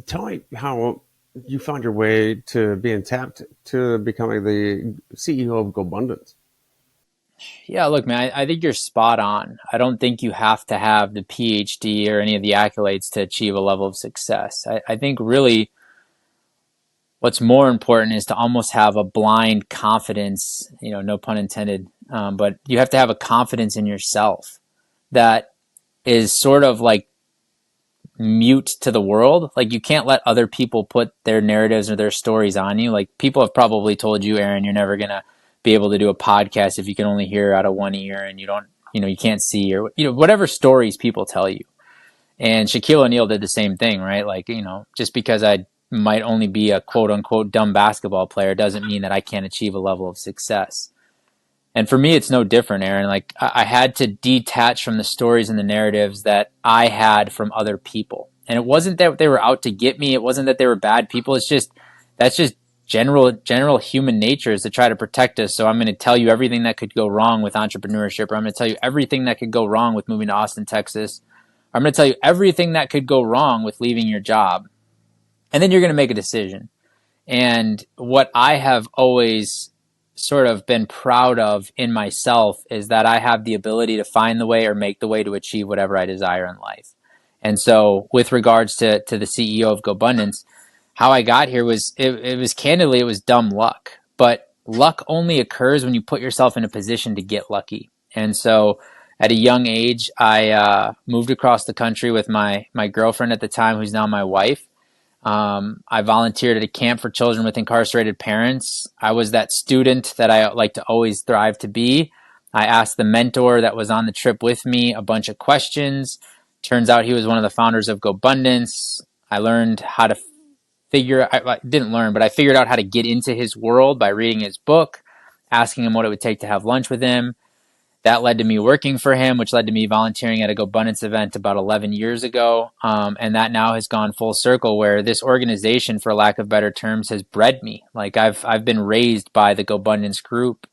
Tell me how you found your way to being tapped to becoming the CEO of GoBundance. Yeah, look, man, I think you're spot on. I don't think you have to have the PhD or any of the accolades to achieve a level of success. I think really what's more important is to almost have a blind confidence, no pun intended, but you have to have a confidence in yourself that is sort of like mute to the world. Like you can't let other people put their narratives or their stories on you. Like people have probably told you, Aaron, you're never going to be able to do a podcast if you can only hear out of one ear and you don't, you can't see or, whatever stories people tell you. And Shaquille O'Neal did the same thing, right? Like, just because I might only be a quote unquote dumb basketball player doesn't mean that I can't achieve a level of success. And for me, it's no different, Aaron. Like I had to detach from the stories and the narratives that I had from other people. And it wasn't that they were out to get me. It wasn't that they were bad people. That's just general human nature is to try to protect us. So I'm going to tell you everything that could go wrong with entrepreneurship, or I'm going to tell you everything that could go wrong with moving to Austin, Texas. Or I'm going to tell you everything that could go wrong with leaving your job. And then you're going to make a decision. And what I have always sort of been proud of in myself is that I have the ability to find the way or make the way to achieve whatever I desire in life. And so with regards to the CEO of GoBundance, how I got here was, it was candidly, it was dumb luck. But luck only occurs when you put yourself in a position to get lucky. And so at a young age, I moved across the country with my girlfriend at the time, who's now my wife. I volunteered at a camp for children with incarcerated parents. I was that student that I like to always thrive to be. I asked the mentor that was on the trip with me a bunch of questions. Turns out he was one of the founders of GoBundance. I learned how to I didn't learn, but I figured out how to get into his world by reading his book, asking him what it would take to have lunch with him. That led to me working for him, which led to me volunteering at a GoBundance event about 11 years ago. And that now has gone full circle where this organization, for lack of better terms, has bred me. Like I've been raised by the GoBundance group.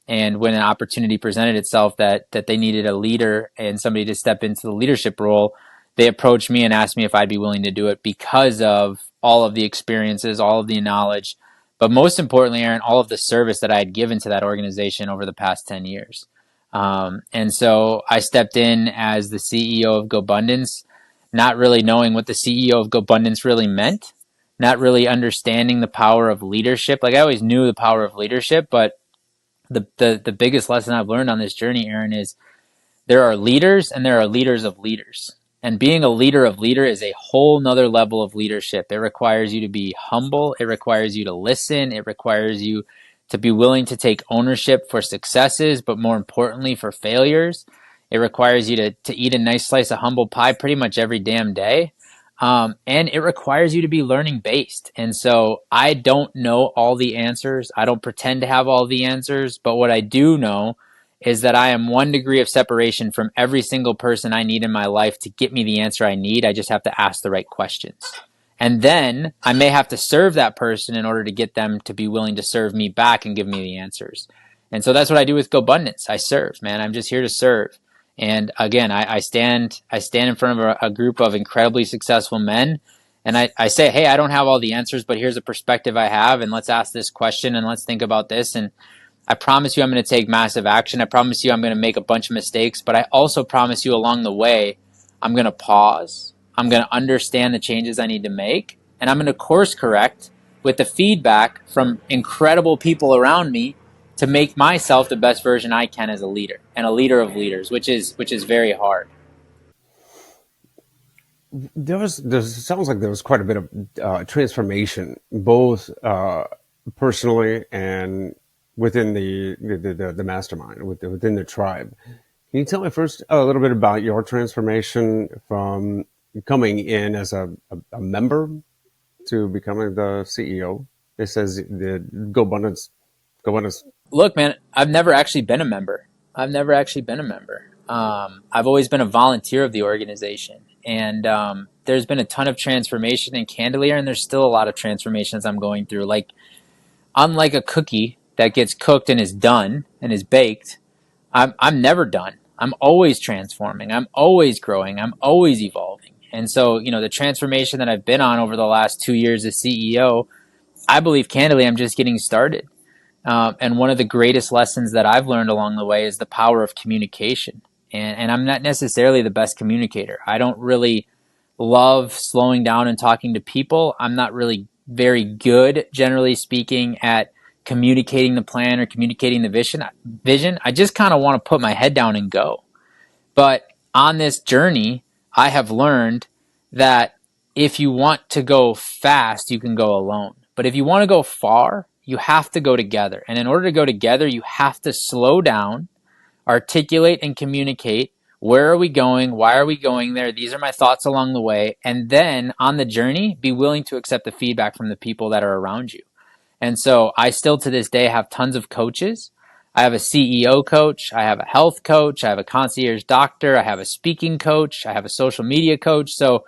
And when an opportunity presented itself that they needed a leader and somebody to step into the leadership role, they approached me and asked me if I'd be willing to do it because of all of the experiences, all of the knowledge, but most importantly, Aaron, all of the service that I had given to that organization over the past 10 years. And so I stepped in as the CEO of GoBundance, not really knowing what the CEO of GoBundance really meant, not really understanding the power of leadership. Like I always knew the power of leadership, but the biggest lesson I've learned on this journey, Aaron, is there are leaders and there are leaders of leaders. And being a leader of leader is a whole nother level of leadership. It requires you to be humble. It requires you to listen. It requires you to be willing to take ownership for successes, but more importantly for failures. It requires you to eat a nice slice of humble pie pretty much every damn day. And it requires you to be learning based. And so I don't know all the answers. I don't pretend to have all the answers, but what I do know is that I am 1 degree of separation from every single person I need in my life to get me the answer I need. I just have to ask the right questions. And then I may have to serve that person in order to get them to be willing to serve me back and give me the answers. And so that's what I do with GoBundance. I serve, man. I'm just here to serve. And again, I stand in front of a group of incredibly successful men. And I say, hey, I don't have all the answers, but here's a perspective I have. And let's ask this question and let's think about this. And I promise you I'm going to take massive action. I promise you I'm going to make a bunch of mistakes. But I also promise you along the way, I'm going to pause. I'm going to understand the changes I need to make. And I'm going to course correct with the feedback from incredible people around me to make myself the best version I can as a leader and a leader of leaders, which is very hard. There sounds like there was quite a bit of transformation, both personally and within the mastermind, within the tribe. Can you tell me first a little bit about your transformation from coming in as a member to becoming the CEO? It says the GoBundance. Look, man, I've never actually been a member. I've always been a volunteer of the organization. And there's been a ton of transformation in Candelier, and there's still a lot of transformations I'm going through. Like, unlike a cookie that gets cooked and is done and is baked, I'm never done. I'm always transforming. I'm always growing. I'm always evolving. And so, the transformation that I've been on over the last 2 years as CEO, I believe candidly, I'm just getting started. And one of the greatest lessons that I've learned along the way is the power of communication. And I'm not necessarily the best communicator. I don't really love slowing down and talking to people. I'm not really very good, generally speaking, at communicating the plan or communicating the vision. I just kind of want to put my head down and go. But on this journey, I have learned that if you want to go fast, you can go alone. But if you want to go far, you have to go together. And in order to go together, you have to slow down, articulate and communicate. Where are we going? Why are we going there? These are my thoughts along the way. And then on the journey, be willing to accept the feedback from the people that are around you. And so I still to this day have tons of coaches. I have a CEO coach. I have a health coach. I have a concierge doctor. I have a speaking coach. I have a social media coach. So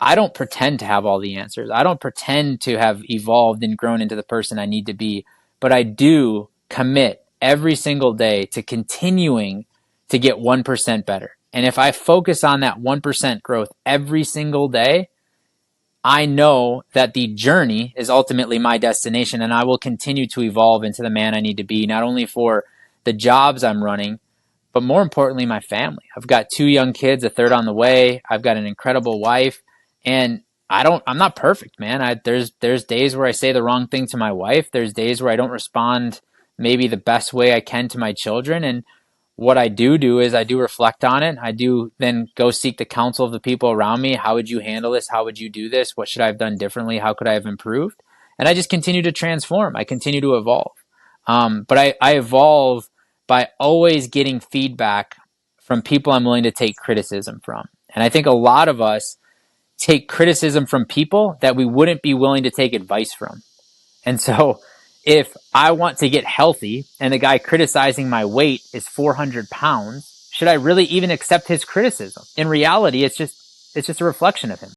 I don't pretend to have all the answers. I don't pretend to have evolved and grown into the person I need to be, but I do commit every single day to continuing to get 1% better. And if I focus on that 1% growth every single day, I know that the journey is ultimately my destination, and I will continue to evolve into the man I need to be, not only for the jobs I'm running, but more importantly, my family. I've got 2 young kids, a third on the way. I've got an incredible wife, and I'm not perfect, man. There's days where I say the wrong thing to my wife. There's days where I don't respond maybe the best way I can to my children. And what I do is I do reflect on it. I do then go seek the counsel of the people around me. How would you handle this? How would you do this? What should I have done differently? How could I have improved? And I just continue to transform. I continue to evolve. But I evolve by always getting feedback from people I'm willing to take criticism from. And I think a lot of us take criticism from people that we wouldn't be willing to take advice from. And so if I want to get healthy and the guy criticizing my weight is 400 pounds, should I really even accept his criticism? In reality, it's just a reflection of him.